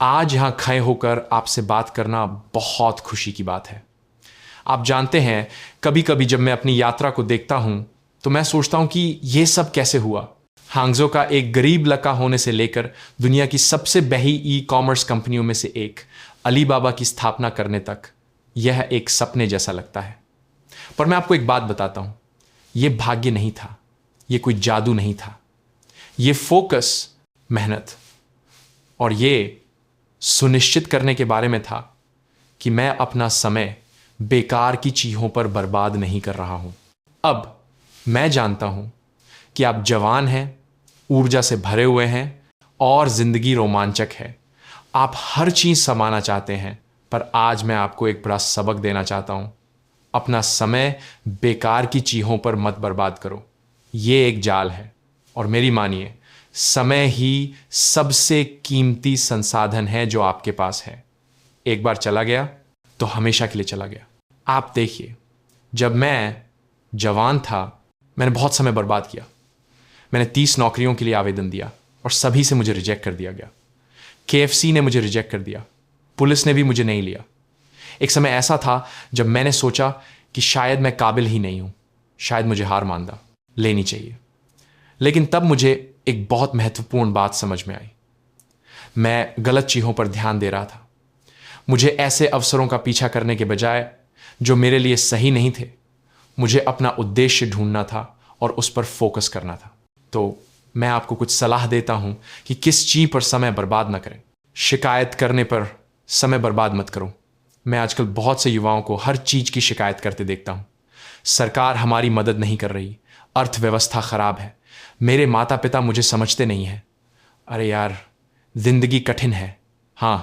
आज यहां खड़े होकर आपसे बात करना बहुत खुशी की बात है। आप जानते हैं, कभी कभी जब मैं अपनी यात्रा को देखता हूं तो मैं सोचता हूं कि यह सब कैसे हुआ। हांगजो का एक गरीब इलाका होने से लेकर दुनिया की सबसे बड़ी ई कॉमर्स कंपनियों में से एक अलीबाबा की स्थापना करने तक, यह एक सपने जैसा लगता है। पर मैं आपको एक बात बताता हूं, यह भाग्य नहीं था, यह कोई जादू नहीं था, यह फोकस, मेहनत और यह सुनिश्चित करने के बारे में था कि मैं अपना समय बेकार की चीजों पर बर्बाद नहीं कर रहा हूं। अब मैं जानता हूं कि आप जवान हैं, ऊर्जा से भरे हुए हैं और जिंदगी रोमांचक है। आप हर चीज समाना चाहते हैं, पर आज मैं आपको एक बड़ा सबक देना चाहता हूं। अपना समय बेकार की चीजों पर मत बर्बाद करो। यह एक जाल है और मेरी मानिए, समय ही सबसे कीमती संसाधन है जो आपके पास है। एक बार चला गया तो हमेशा के लिए चला गया। आप देखिए, जब मैं जवान था मैंने बहुत समय बर्बाद किया। मैंने 30 नौकरियों के लिए आवेदन दिया और सभी से मुझे रिजेक्ट कर दिया गया। KFC ने मुझे रिजेक्ट कर दिया, पुलिस ने भी मुझे नहीं लिया। एक समय ऐसा था जब मैंने सोचा कि शायद मैं काबिल ही नहीं हूं, शायद मुझे हार मान लेनी चाहिए। लेकिन तब मुझे एक बहुत महत्वपूर्ण बात समझ में आई। मैं गलत चीजों पर ध्यान दे रहा था। मुझे ऐसे अवसरों का पीछा करने के बजाय जो मेरे लिए सही नहीं थे, मुझे अपना उद्देश्य ढूंढना था और उस पर फोकस करना था। तो मैं आपको कुछ सलाह देता हूं कि किस चीज पर समय बर्बाद ना करें। शिकायत करने पर समय बर्बाद मत करो। मैं आजकल बहुत से युवाओं को हर चीज की शिकायत करते देखता हूं। सरकार हमारी मदद नहीं कर रही, अर्थव्यवस्था खराब है, मेरे माता पिता मुझे समझते नहीं हैं। अरे यार, जिंदगी कठिन है, हां,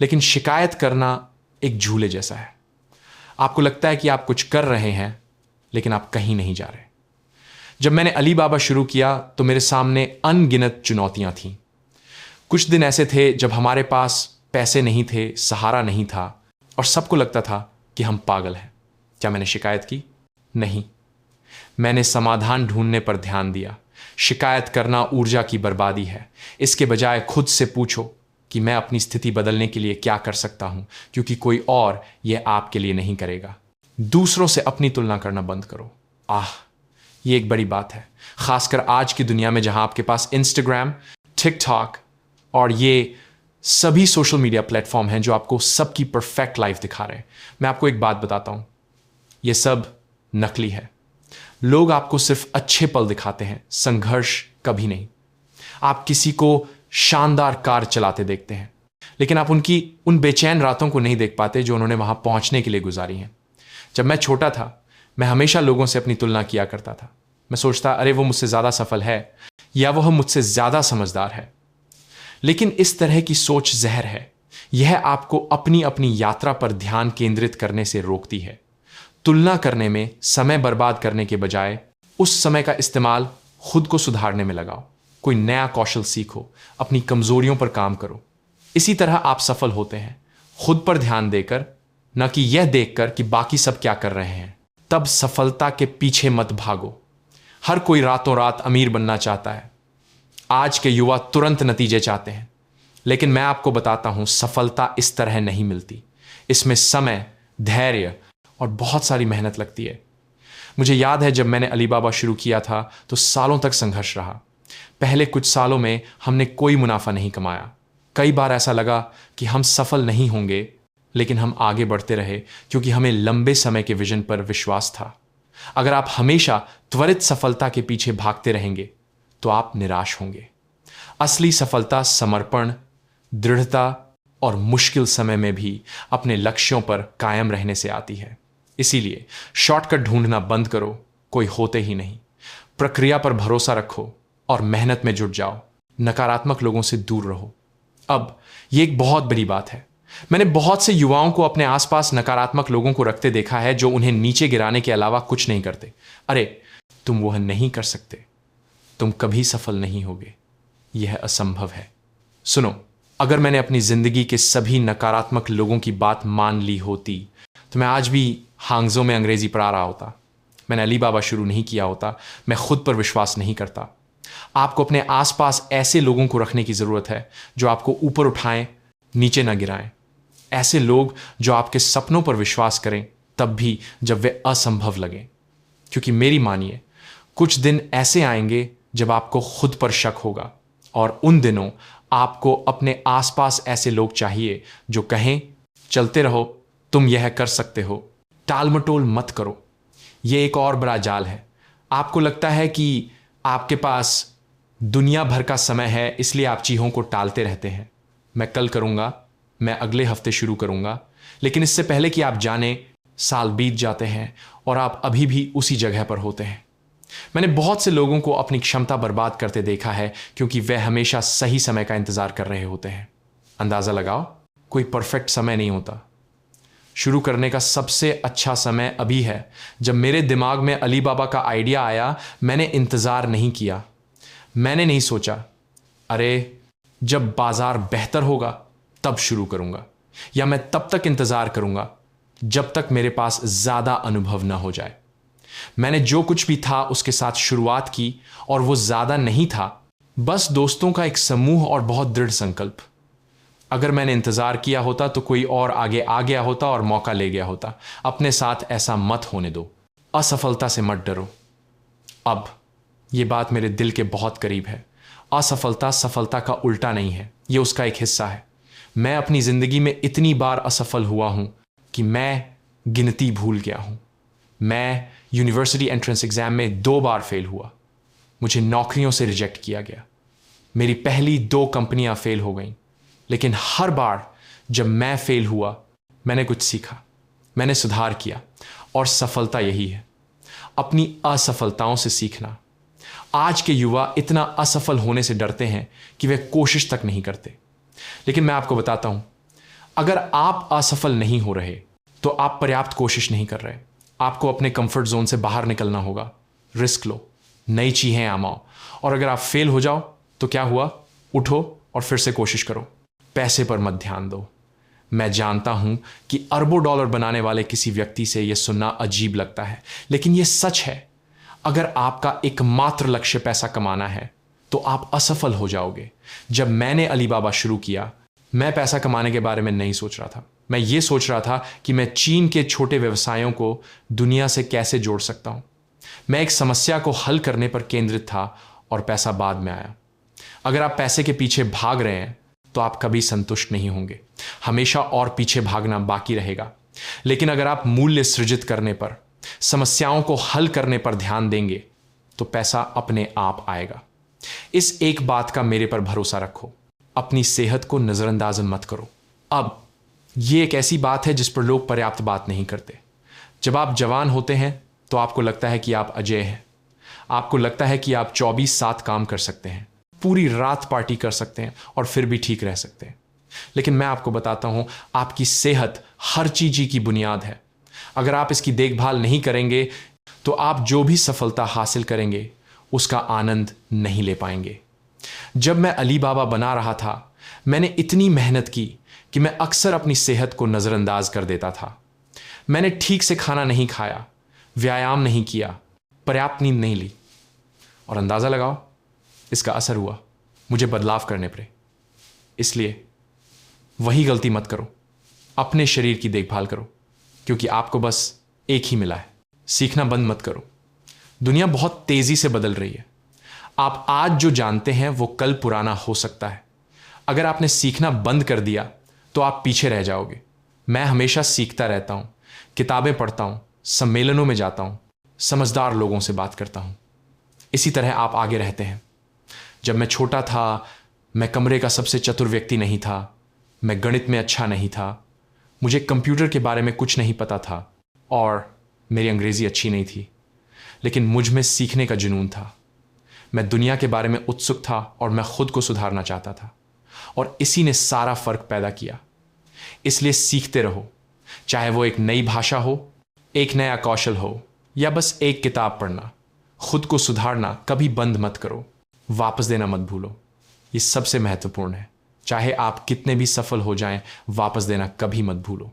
लेकिन शिकायत करना एक झूले जैसा है। आपको लगता है कि आप कुछ कर रहे हैं, लेकिन आप कहीं नहीं जा रहे। जब मैंने अलीबाबा शुरू किया तो मेरे सामने अनगिनत चुनौतियां थीं। कुछ दिन ऐसे थे जब हमारे पास पैसे नहीं थे, सहारा नहीं था और सबको लगता था कि हम पागल हैं। क्या मैंने शिकायत की? नहीं, मैंने समाधान ढूंढने पर ध्यान दिया। शिकायत करना ऊर्जा की बर्बादी है। इसके बजाय खुद से पूछो कि मैं अपनी स्थिति बदलने के लिए क्या कर सकता हूं, क्योंकि कोई और यह आपके लिए नहीं करेगा। दूसरों से अपनी तुलना करना बंद करो। ये एक बड़ी बात है, खासकर आज की दुनिया में जहां आपके पास इंस्टाग्राम, टिकटॉक और ये सभी सोशल मीडिया प्लेटफॉर्म हैं जो आपको सबकी परफेक्ट लाइफ दिखा रहे हैं। मैं आपको एक बात बताता हूं, ये सब नकली है। लोग आपको सिर्फ अच्छे पल दिखाते हैं, संघर्ष कभी नहीं। आप किसी को शानदार कार चलाते देखते हैं, लेकिन आप उनकी उन बेचैन रातों को नहीं देख पाते जो उन्होंने वहां पहुंचने के लिए गुजारी हैं। जब मैं छोटा था, मैं हमेशा लोगों से अपनी तुलना किया करता था। मैं सोचता, अरे वो मुझसे ज्यादा सफल है या वह मुझसे ज्यादा समझदार है। लेकिन इस तरह की सोच जहर है। यह आपको अपनी अपनी यात्रा पर ध्यान केंद्रित करने से रोकती है। तुलना करने में समय बर्बाद करने के बजाय उस समय का इस्तेमाल खुद को सुधारने में लगाओ। कोई नया कौशल सीखो, अपनी कमजोरियों पर काम करो। इसी तरह आप सफल होते हैं, खुद पर ध्यान देकर, न कि यह देखकर कि बाकी सब क्या कर रहे हैं। तब सफलता के पीछे मत भागो। हर कोई रातों रात अमीर बनना चाहता है। आज के युवा तुरंत नतीजे चाहते हैं, लेकिन मैं आपको बताता हूं, सफलता इस तरह नहीं मिलती। इसमें समय, धैर्य और बहुत सारी मेहनत लगती है। मुझे याद है जब मैंने अलीबाबा शुरू किया था तो सालों तक संघर्ष रहा। पहले कुछ सालों में हमने कोई मुनाफा नहीं कमाया। कई बार ऐसा लगा कि हम सफल नहीं होंगे, लेकिन हम आगे बढ़ते रहे क्योंकि हमें लंबे समय के विजन पर विश्वास था। अगर आप हमेशा त्वरित सफलता के पीछे भागते रहेंगे तो आप निराश होंगे। असली सफलता समर्पण, दृढ़ता और मुश्किल समय में भी अपने लक्ष्यों पर कायम रहने से आती है। इसीलिए शॉर्टकट ढूंढना बंद करो, कोई होते ही नहीं। प्रक्रिया पर भरोसा रखो और मेहनत में जुट जाओ। नकारात्मक लोगों से दूर रहो। अब यह एक बहुत बड़ी बात है। मैंने बहुत से युवाओं को अपने आसपास नकारात्मक लोगों को रखते देखा है जो उन्हें नीचे गिराने के अलावा कुछ नहीं करते। अरे, तुम वह नहीं कर सकते, तुम कभी सफल नहीं होगे, यह असंभव है। सुनो, अगर मैंने अपनी जिंदगी के सभी नकारात्मक लोगों की बात मान ली होती तो मैं आज भी हांगजो में अंग्रेजी पढ़ा रहा होता। मैंने अलीबाबा शुरू नहीं किया होता। मैं खुद पर विश्वास नहीं करता। आपको अपने आसपास ऐसे लोगों को रखने की जरूरत है जो आपको ऊपर उठाएं, नीचे ना गिराएं। ऐसे लोग जो आपके सपनों पर विश्वास करें तब भी जब वे असंभव लगें। क्योंकि मेरी मानिए, कुछ दिन ऐसे आएंगे जब आपको खुद पर शक होगा, और उन दिनों आपको अपने आसपास ऐसे लोग चाहिए जो कहें, चलते रहो, तुम यह कर सकते हो, टालमटोल मत करो। यह एक और बड़ा जाल है। आपको लगता है कि आपके पास दुनिया भर का समय है, इसलिए आप चीज़ों को टालते रहते हैं। मैं कल करूंगा, मैं अगले हफ्ते शुरू करूंगा, लेकिन इससे पहले कि आप जाने, साल बीत जाते हैं और आप अभी भी उसी जगह पर होते हैं। मैंने बहुत से लोगों को अपनी क्षमता बर्बाद करते देखा है क्योंकि वे हमेशा सही समय का इंतजार कर रहे होते हैं। अंदाजा लगाओ, कोई परफेक्ट समय नहीं होता। शुरू करने का सबसे अच्छा समय अभी है। जब मेरे दिमाग में अली बाबा का आइडिया आया, मैंने इंतजार नहीं किया। मैंने नहीं सोचा, अरे जब बाजार बेहतर होगा तब शुरू करूंगा, या मैं तब तक इंतजार करूंगा जब तक मेरे पास ज्यादा अनुभव ना हो जाए। मैंने जो कुछ भी था उसके साथ शुरुआत की, और वो ज्यादा नहीं था, बस दोस्तों का एक समूह और बहुत दृढ़ संकल्प। अगर मैंने इंतजार किया होता तो कोई और आगे आ गया होता और मौका ले गया होता। अपने साथ ऐसा मत होने दो। असफलता से मत डरो। अब ये बात मेरे दिल के बहुत करीब है। असफलता सफलता का उल्टा नहीं है, ये उसका एक हिस्सा है। मैं अपनी जिंदगी में इतनी बार असफल हुआ हूं कि मैं गिनती भूल गया हूं। मैं यूनिवर्सिटी एंट्रेंस एग्जाम में 2 बार फेल हुआ। मुझे नौकरियों से रिजेक्ट किया गया। मेरी पहली 2 कंपनियां फेल हो गईं। लेकिन हर बार जब मैं फेल हुआ, मैंने कुछ सीखा, मैंने सुधार किया, और सफलता यही है, अपनी असफलताओं से सीखना। आज के युवा इतना असफल होने से डरते हैं कि वे कोशिश तक नहीं करते। लेकिन मैं आपको बताता हूं, अगर आप असफल नहीं हो रहे तो आप पर्याप्त कोशिश नहीं कर रहे। आपको अपने कंफर्ट जोन से बाहर निकलना होगा। रिस्क लो, नई चीजें आमाओ, और अगर आप फेल हो जाओ तो क्या हुआ, उठो और फिर से कोशिश करो। पैसे पर मत ध्यान दो। मैं जानता हूं कि अरबों डॉलर बनाने वाले किसी व्यक्ति से यह सुनना अजीब लगता है, लेकिन यह सच है। अगर आपका एकमात्र लक्ष्य पैसा कमाना है तो आप असफल हो जाओगे। जब मैंने अली बाबा शुरू किया, मैं पैसा कमाने के बारे में नहीं सोच रहा था। मैं ये सोच रहा था कि मैं चीन के छोटे व्यवसायों को दुनिया से कैसे जोड़ सकता हूं। मैं एक समस्या को हल करने पर केंद्रित था और पैसा बाद में आया। अगर आप पैसे के पीछे भाग रहे हैं तो आप कभी संतुष्ट नहीं होंगे। हमेशा और पीछे भागना बाकी रहेगा। लेकिन अगर आप मूल्य सृजित करने पर, समस्याओं को हल करने पर ध्यान देंगे तो पैसा अपने आप आएगा। इस एक बात का मेरे पर भरोसा रखो, अपनी सेहत को नजरअंदाज मत करो। अब यह एक ऐसी बात है जिस पर लोग पर्याप्त बात नहीं करते। जब आप जवान होते हैं तो आपको लगता है कि आप अजय हैं। आपको लगता है कि आप 24/7 काम कर सकते हैं, पूरी रात पार्टी कर सकते हैं और फिर भी ठीक रह सकते हैं। लेकिन मैं आपको बताता हूं, आपकी सेहत हर चीज की बुनियाद है। अगर आप इसकी देखभाल नहीं करेंगे तो आप जो भी सफलता हासिल करेंगे उसका आनंद नहीं ले पाएंगे। जब मैं अली बाबा बना रहा था, मैंने इतनी मेहनत की कि मैं अक्सर अपनी सेहत को नजरअंदाज कर देता था। मैंने ठीक से खाना नहीं खाया, व्यायाम नहीं किया, पर्याप्त नींद नहीं ली, और अंदाजा लगाओ, इसका असर हुआ। मुझे बदलाव करने पड़े। इसलिए वही गलती मत करो। अपने शरीर की देखभाल करो, क्योंकि आपको बस एक ही मिला है। सीखना बंद मत करो। दुनिया बहुत तेजी से बदल रही है। आप आज जो जानते हैं वो कल पुराना हो सकता है। अगर आपने सीखना बंद कर दिया तो आप पीछे रह जाओगे। मैं हमेशा सीखता रहता हूं, किताबें पढ़ता हूं, सम्मेलनों में जाता हूं, समझदार लोगों से बात करता हूं। इसी तरह आप आगे रहते हैं। जब मैं छोटा था, मैं कमरे का सबसे चतुर व्यक्ति नहीं था। मैं गणित में अच्छा नहीं था। मुझे कंप्यूटर के बारे में कुछ नहीं पता था, और मेरी अंग्रेजी अच्छी नहीं थी। लेकिन मुझ में सीखने का जुनून था। मैं दुनिया के बारे में उत्सुक था और मैं खुद को सुधारना चाहता था, और इसी ने सारा फर्क पैदा किया। इसलिए सीखते रहो, चाहे वो एक नई भाषा हो, एक नया कौशल हो, या बस एक किताब पढ़ना। खुद को सुधारना कभी बंद मत करो। वापस देना मत भूलो। ये सबसे महत्वपूर्ण है। चाहे आप कितने भी सफल हो जाएं, वापस देना कभी मत भूलो।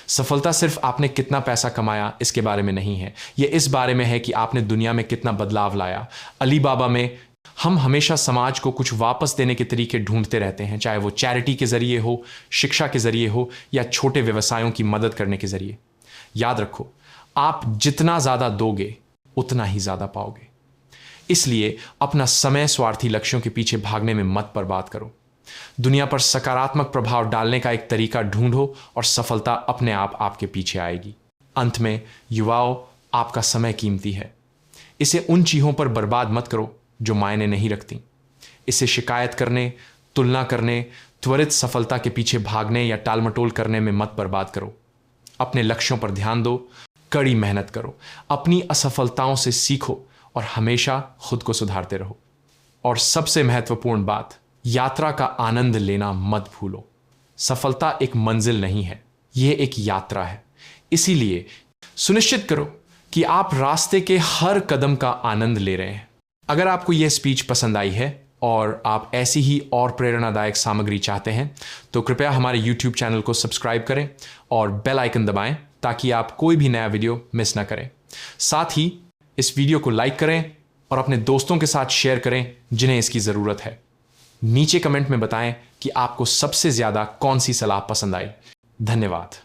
सफलता सिर्फ आपने कितना पैसा कमाया इसके बारे में नहीं है। यह इस बारे में है कि आपने दुनिया में कितना बदलाव लाया। अली बाबा में हम हमेशा समाज को कुछ वापस देने के तरीके ढूंढते रहते हैं, चाहे वो चैरिटी के जरिए हो, शिक्षा के जरिए हो या छोटे व्यवसायों की मदद करने के जरिए। याद रखो, आप जितना ज्यादा दोगे उतना ही ज्यादा पाओगे। इसलिए अपना समय स्वार्थी लक्ष्यों के पीछे भागने में मत बर्बाद करो। दुनिया पर सकारात्मक प्रभाव डालने का एक तरीका ढूंढो और सफलता अपने आप आपके पीछे आएगी। अंत में युवाओं, आपका समय कीमती है। इसे उन चीजों पर बर्बाद मत करो जो मायने नहीं रखती। इसे शिकायत करने, तुलना करने, त्वरित सफलता के पीछे भागने या टालमटोल करने में मत बर्बाद करो। अपने लक्ष्यों पर ध्यान दो, कड़ी मेहनत करो, अपनी असफलताओं से सीखो और हमेशा खुद को सुधारते रहो। और सबसे महत्वपूर्ण बात, यात्रा का आनंद लेना मत भूलो। सफलता एक मंजिल नहीं है, यह एक यात्रा है। इसीलिए सुनिश्चित करो कि आप रास्ते के हर कदम का आनंद ले रहे हैं। अगर आपको यह स्पीच पसंद आई है और आप ऐसी ही और प्रेरणादायक सामग्री चाहते हैं तो कृपया हमारे YouTube चैनल को सब्सक्राइब करें और बेल आइकन दबाएं ताकि आप कोई भी नया वीडियो मिस ना करें। साथ ही इस वीडियो को लाइक करें और अपने दोस्तों के साथ शेयर करें जिन्हें इसकी ज़रूरत है। नीचे कमेंट में बताएं कि आपको सबसे ज़्यादा कौन सी सलाह पसंद आई। धन्यवाद।